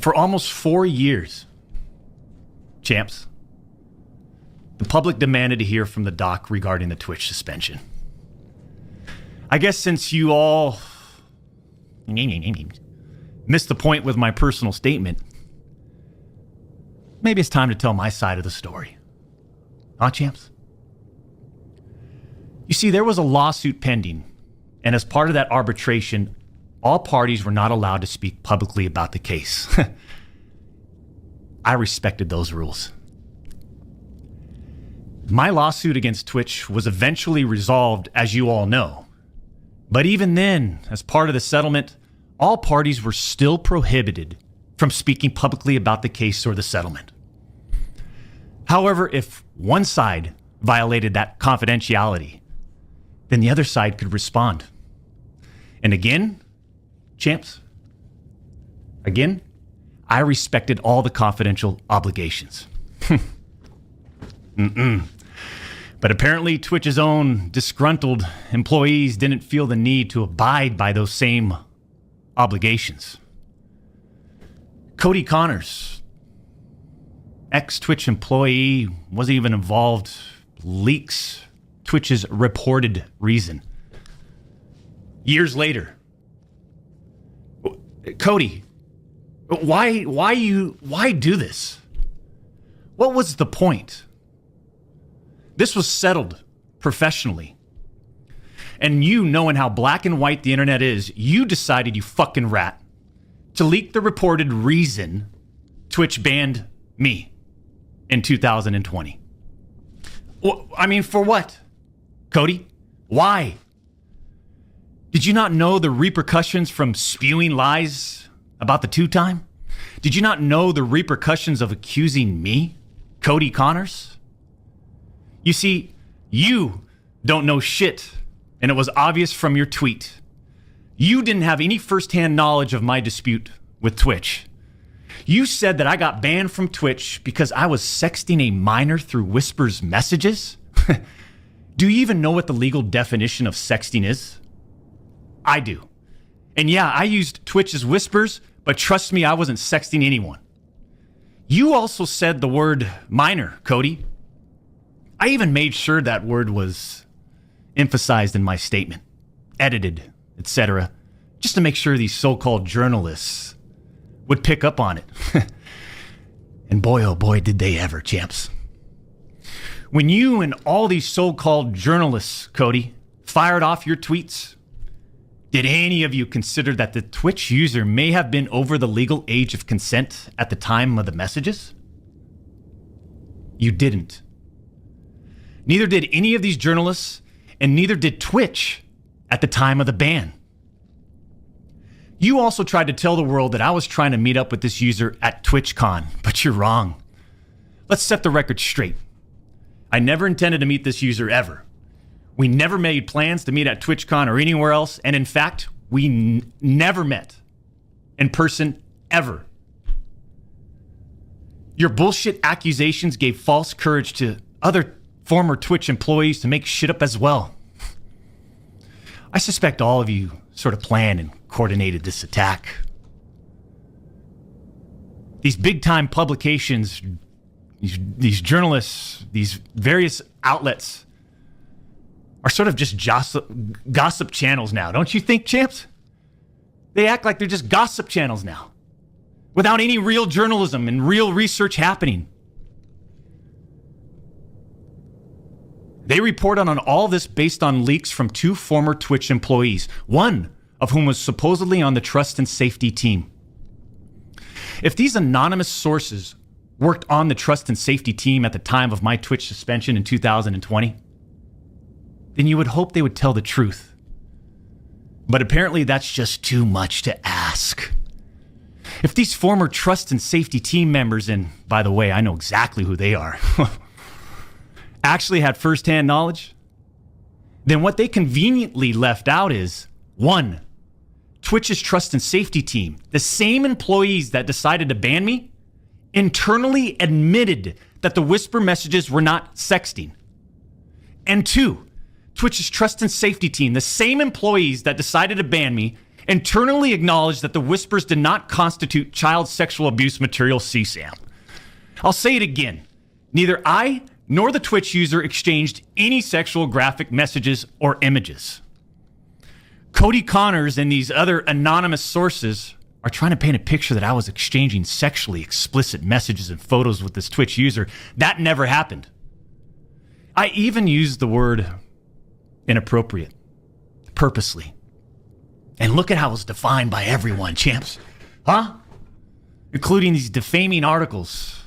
For almost 4 years, champs, the public demanded to hear from the doc regarding the Twitch suspension. I guess since you all missed the point with my personal statement, maybe it's time to tell my side of the story. Huh, champs? You see, there was a lawsuit pending, and as part of that arbitration, all parties were not allowed to speak publicly about the case. I respected those rules. My lawsuit against Twitch was eventually resolved, as you all know. But even then, as part of the settlement, all parties were still prohibited from speaking publicly about the case or the settlement. However, if one side violated that confidentiality, then the other side could respond. And again, champs, again, I respected all the confidential obligations. But apparently Twitch's own disgruntled employees didn't feel the need to abide by those same obligations. Cody Connors, ex-Twitch employee, wasn't even involved, leaks Twitch's reported reason. Years later, Cody, why do this? What was the point? This was settled professionally. And you, knowing how black and white the internet is, you decided, you fucking rat, to leak the reported reason Twitch banned me in 2020. I mean, for what? Cody, why? Did you not know the repercussions from spewing lies about the two-time? Did you not know the repercussions of accusing me, Cody Connors? You see, you don't know shit, and it was obvious from your tweet. You didn't have any firsthand knowledge of my dispute with Twitch. You said that I got banned from Twitch because I was sexting a minor through Whisper's messages? Do you even know what the legal definition of sexting is? I do. And yeah, I used Twitch as Whispers, but trust me, I wasn't sexting anyone. You also said the word minor, Cody. I even made sure that word was emphasized in my statement, edited, etc., just to make sure these so-called journalists would pick up on it. And boy, oh boy, did they ever, champs. When you and all these so-called journalists, Cody, fired off your tweets, did any of you consider that the Twitch user may have been over the legal age of consent at the time of the messages? You didn't. Neither did any of these journalists, and neither did Twitch at the time of the ban. You also tried to tell the world that I was trying to meet up with this user at TwitchCon, but you're wrong. Let's set the record straight. I never intended to meet this user ever. We never made plans to meet at TwitchCon or anywhere else, and in fact, we never met in person ever. Your bullshit accusations gave false courage to other former Twitch employees to make shit up as well. I suspect all of you sort of planned and coordinated this attack. These big-time publications, these journalists, these various outlets are sort of just gossip channels now, don't you think, champs? They act like they're just gossip channels now, without any real journalism and real research happening. They report on all this based on leaks from 2 former Twitch employees, one of whom was supposedly on the trust and safety team. If these anonymous sources worked on the trust and safety team at the time of my Twitch suspension in 2020, then you would hope they would tell the truth. But apparently that's just too much to ask. If these former trust and safety team members, and by the way, I know exactly who they are, actually had firsthand knowledge, then what they conveniently left out is, 1, Twitch's trust and safety team, the same employees that decided to ban me, internally admitted that the Whisper messages were not sexting. And 2, Twitch's trust and safety team, the same employees that decided to ban me, internally acknowledged that the whispers did not constitute child sexual abuse material CSAM. I'll say it again. Neither I nor the Twitch user exchanged any sexual graphic messages or images. Cody Connors and these other anonymous sources are trying to paint a picture that I was exchanging sexually explicit messages and photos with this Twitch user. That never happened. I even used the word inappropriate purposely. And look at how it's defined by everyone, champs. Huh? Including these defaming articles.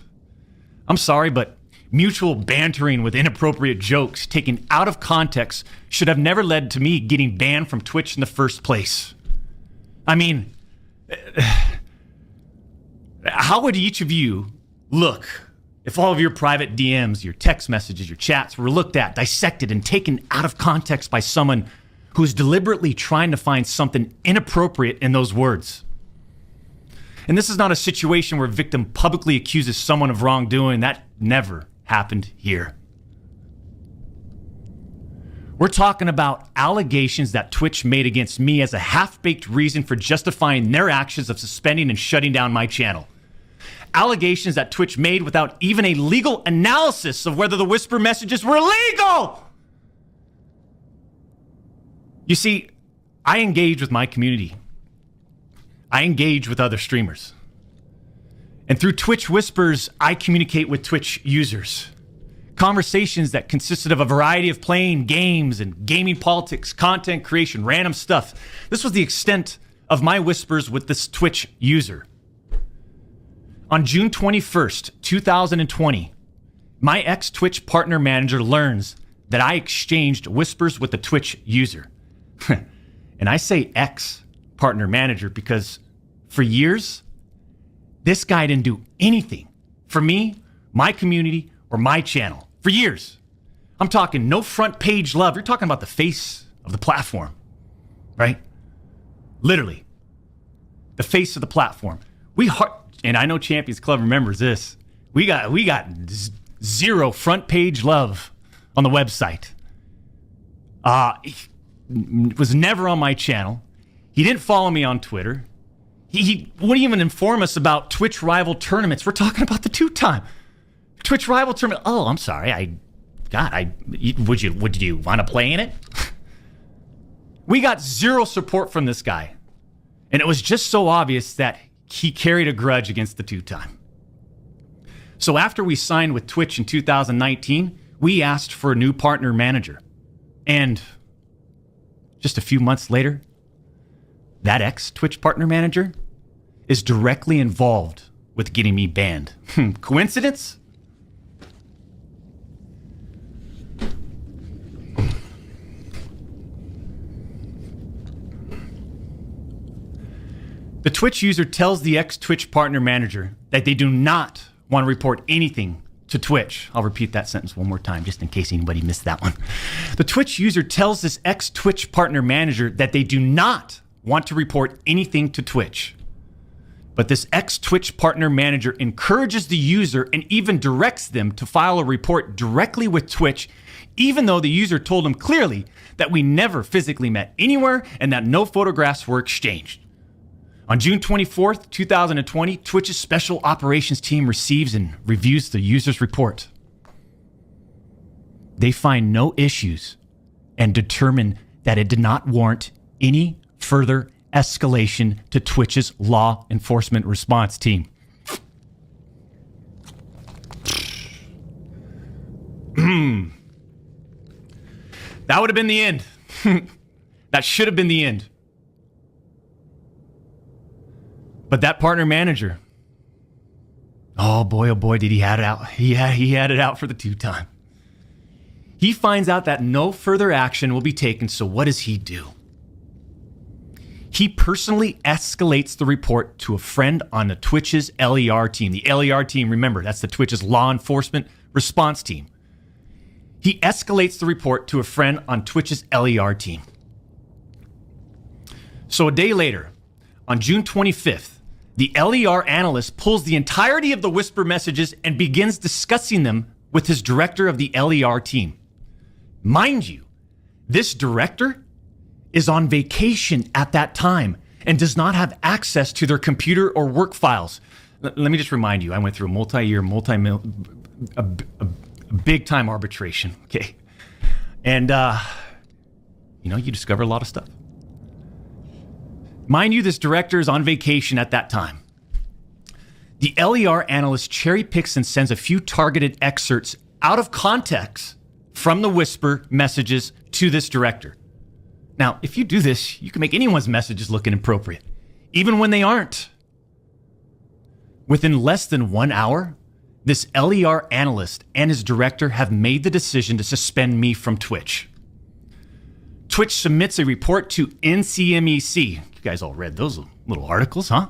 I'm sorry, but mutual bantering with inappropriate jokes taken out of context should have never led to me getting banned from Twitch in the first place. I mean, how would each of you look if all of your private DMs, your text messages, your chats were looked at, dissected, and taken out of context by someone who's deliberately trying to find something inappropriate in those words? And this is not a situation where a victim publicly accuses someone of wrongdoing. That never happened here. We're talking about allegations that Twitch made against me as a half-baked reason for justifying their actions of suspending and shutting down my channel. Allegations that Twitch made without even a legal analysis of whether the whisper messages were legal. You see, I engage with my community. I engage with other streamers. And through Twitch Whispers, I communicate with Twitch users. Conversations that consisted of a variety of playing games and gaming politics, content creation, random stuff. This was the extent of my whispers with this Twitch user. On June 21st, 2020, my ex-Twitch partner manager learns that I exchanged whispers with the Twitch user. And I say ex-partner manager because for years, this guy didn't do anything for me, my community, or my channel. For years. I'm talking no front page love. You're talking about the face of the platform, right? Literally. The face of the platform. And I know Champions Club remembers this. We got zero front page love on the website. Was never on my channel. He didn't follow me on Twitter. He wouldn't even inform us about Twitch rival tournaments. We're talking about the two-time Twitch rival tournament. Oh, I'm sorry. Would you want to play in it? We got zero support from this guy. And it was just so obvious that he carried a grudge against the two-time. So after we signed with Twitch in 2019, we asked for a new partner manager. And just a few months later, that ex-Twitch partner manager is directly involved with getting me banned. Coincidence? The Twitch user tells the ex-Twitch partner manager that they do not want to report anything to Twitch. I'll repeat that sentence one more time just in case anybody missed that one. The Twitch user tells this ex-Twitch partner manager that they do not want to report anything to Twitch. But this ex-Twitch partner manager encourages the user and even directs them to file a report directly with Twitch, even though the user told him clearly that we never physically met anywhere and that no photographs were exchanged. On June 24th, 2020, Twitch's special operations team receives and reviews the user's report. They find no issues and determine that it did not warrant any further escalation to Twitch's law enforcement response team. That would have been the end. That should have been the end. But that partner manager, oh boy, did he had it out. He had it out for the two-time. He finds out that no further action will be taken, so what does he do? He personally escalates the report to a friend on the Twitch's LER team. The LER team, remember, that's the Twitch's law enforcement response team. He escalates the report to a friend on Twitch's LER team. So a day later, on June 25th, the LER analyst pulls the entirety of the whisper messages and begins discussing them with his director of the LER team. Mind you, this director is on vacation at that time and does not have access to their computer or work files. Let me just remind you, I went through a big time arbitration, okay? And, you discover a lot of stuff. Mind you, this director is on vacation at that time. The LER analyst cherry picks and sends a few targeted excerpts out of context from the whisper messages to this director. Now, if you do this, you can make anyone's messages look inappropriate, even when they aren't. Within less than 1 hour, this LER analyst and his director have made the decision to suspend me from Twitch. Twitch submits a report to NCMEC. You guys all read those little articles, huh?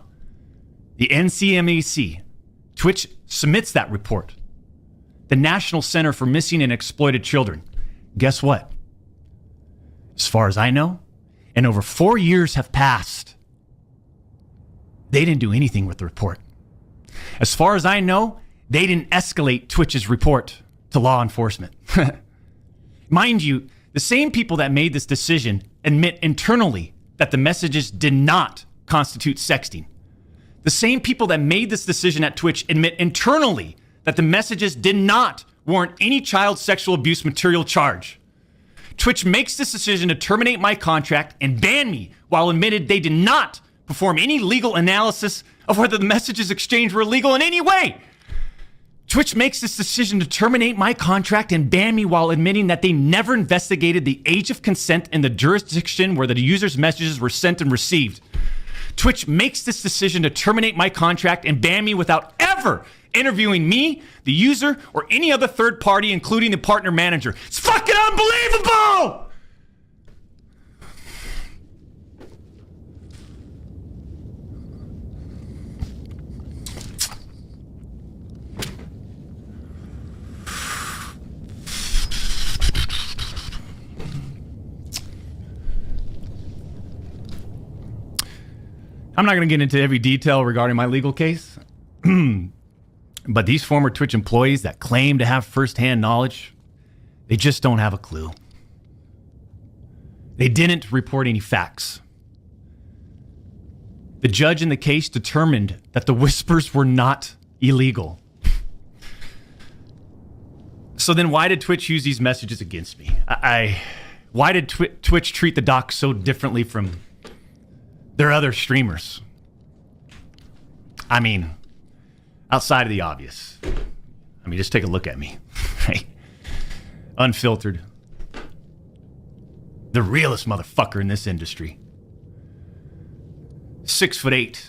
The NCMEC. Twitch submits that report. The National Center for Missing and Exploited Children. Guess what? As far as I know, and over 4 years have passed, they didn't do anything with the report. As far as I know, they didn't escalate Twitch's report to law enforcement. Mind you, the same people that made this decision admit internally that the messages did not constitute sexting. The same people that made this decision at Twitch admit internally that the messages did not warrant any child sexual abuse material charge. Twitch makes this decision to terminate my contract and ban me while admitted they did not perform any legal analysis of whether the messages exchanged were illegal in any way. Twitch makes this decision to terminate my contract and ban me while admitting that they never investigated the age of consent in the jurisdiction where the user's messages were sent and received. Twitch makes this decision to terminate my contract and ban me without ever interviewing me, the user, or any other third party, including the partner manager. It's fucking unbelievable! I'm not going to get into every detail regarding my legal case, but these former Twitch employees that claim to have firsthand knowledge, they just don't have a clue. They didn't report any facts. The judge in the case determined that the whispers were not illegal. So then why did Twitch use these messages against me? Why did Twitch treat the doc so differently from their other streamers? I mean, outside of the obvious. I mean, just take a look at me. Right? Unfiltered. The realest motherfucker in this industry. 6'8",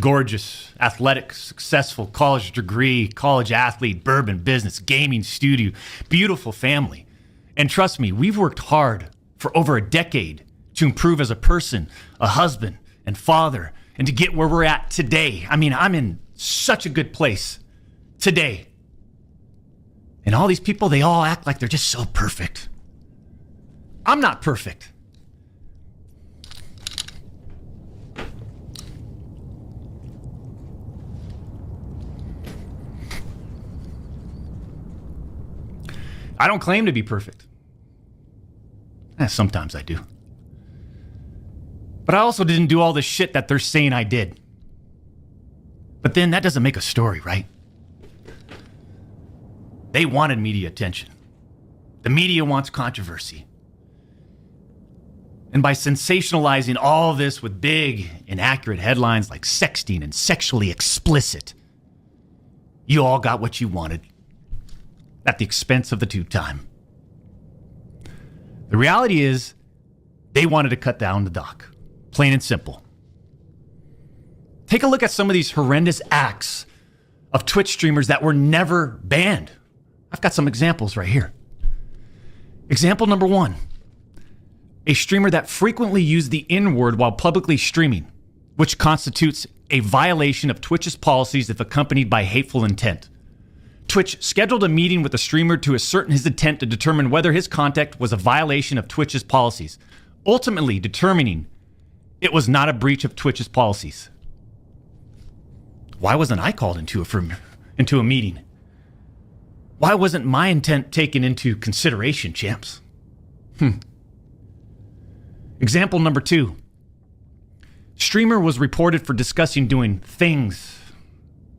gorgeous, athletic, successful, college degree, college athlete, bourbon business, gaming studio, beautiful family. And trust me, we've worked hard for over a decade to improve as a person, a husband, and father, and to get where we're at today. I mean, I'm in such a good place today. And all these people, they all act like they're just so perfect. I'm not perfect. I don't claim to be perfect. Sometimes I do. But I also didn't do all the shit that they're saying I did. But then that doesn't make a story, right? They wanted media attention. The media wants controversy. And by sensationalizing all this with big, inaccurate headlines like sexting and sexually explicit, you all got what you wanted at the expense of the tube time. The reality is, they wanted to cut down the doc. Plain and simple. Take a look at some of these horrendous acts of Twitch streamers that were never banned. I've got some examples right here. Example number 1. A streamer that frequently used the N-word while publicly streaming, which constitutes a violation of Twitch's policies if accompanied by hateful intent. Twitch scheduled a meeting with the streamer to ascertain his intent to determine whether his conduct was a violation of Twitch's policies, ultimately determining it was not a breach of Twitch's policies. Why wasn't I called into a meeting? Why wasn't my intent taken into consideration, champs? Example number 2. Streamer was reported for discussing doing things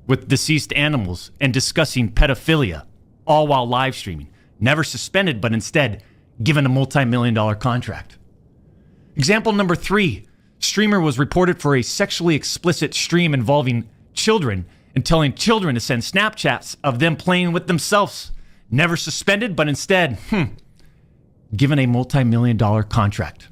with deceased animals and discussing pedophilia, all while live streaming. Never suspended, but instead given a multi-million-dollar contract. Example number 3. Streamer was reported for a sexually explicit stream involving children and telling children to send Snapchats of them playing with themselves. Never suspended, but instead, given a multi-million-dollar contract.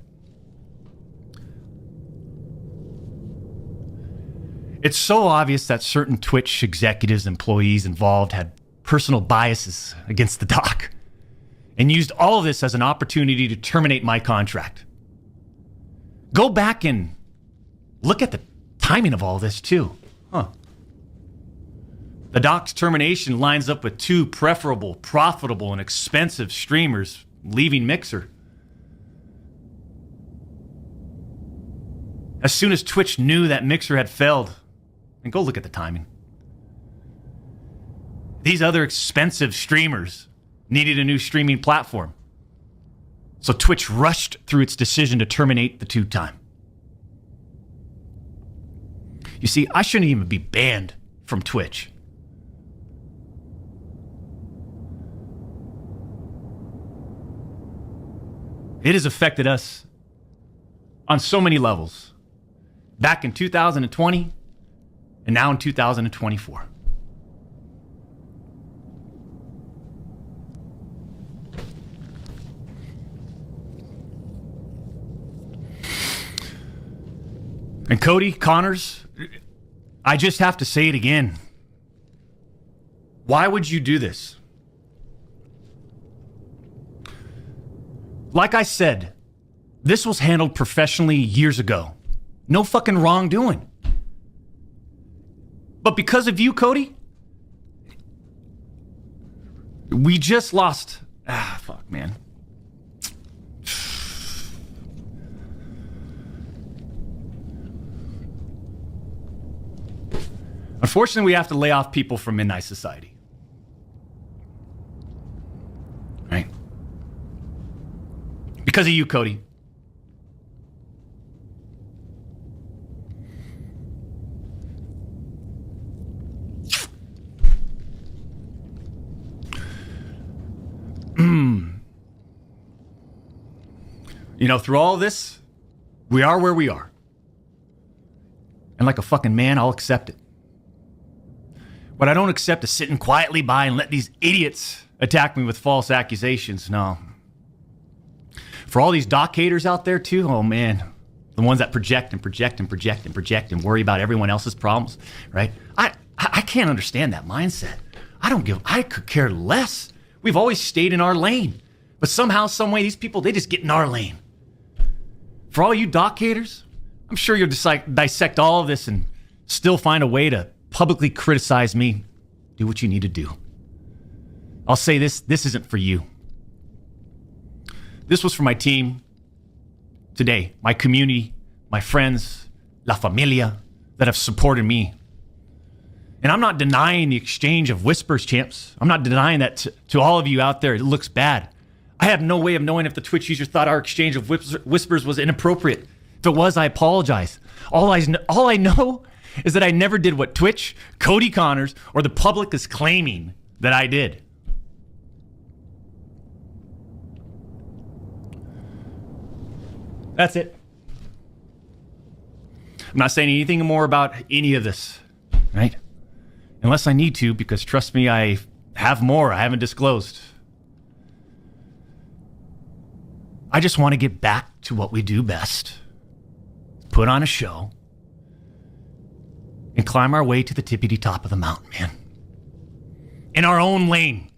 It's so obvious that certain Twitch executives, employees involved had personal biases against the doc and used all of this as an opportunity to terminate my contract. Go back and look at the timing of all this too. The doc's termination lines up with 2 preferable, profitable, and expensive streamers leaving Mixer. As soon as Twitch knew that Mixer had failed, and go look at the timing. These other expensive streamers needed a new streaming platform. So Twitch rushed through its decision to terminate the 2-time. You see, I shouldn't even be banned from Twitch. It has affected us on so many levels. Back in 2020 and now in 2024. And Cody Connors, I just have to say it again. Why would you do this? Like I said, this was handled professionally years ago. No fucking wrongdoing. But because of you, Cody, we just lost. Fuck, man. Unfortunately, we have to lay off people from Midnight Society. Right? Because of you, Cody. You know, through all this, we are where we are. And like a fucking man, I'll accept it. What I don't accept is sitting quietly by and let these idiots attack me with false accusations. No. For all these doc haters out there too, oh man, the ones that project and project and project and project and worry about everyone else's problems, right? I can't understand that mindset. I could care less. We've always stayed in our lane. But somehow, some way, these people, they just get in our lane. For all you doc haters, I'm sure you'll dissect all of this and still find a way to publicly criticize me. Do what you need to do. I'll say this isn't for you. This was for my team today, my community, my friends, La Familia that have supported me. And I'm not denying the exchange of whispers, champs. I'm not denying that to all of you out there. It looks bad. I have no way of knowing if the Twitch user thought our exchange of whispers was inappropriate. If it was, I apologize. All I know is that I never did what Twitch, Cody Connors, or the public is claiming that I did. That's it. I'm not saying anything more about any of this, right? Unless I need to, because trust me, I have more I haven't disclosed. I just want to get back to what we do best. Put on a show and climb our way to the tippity top of the mountain, man. In our own lane.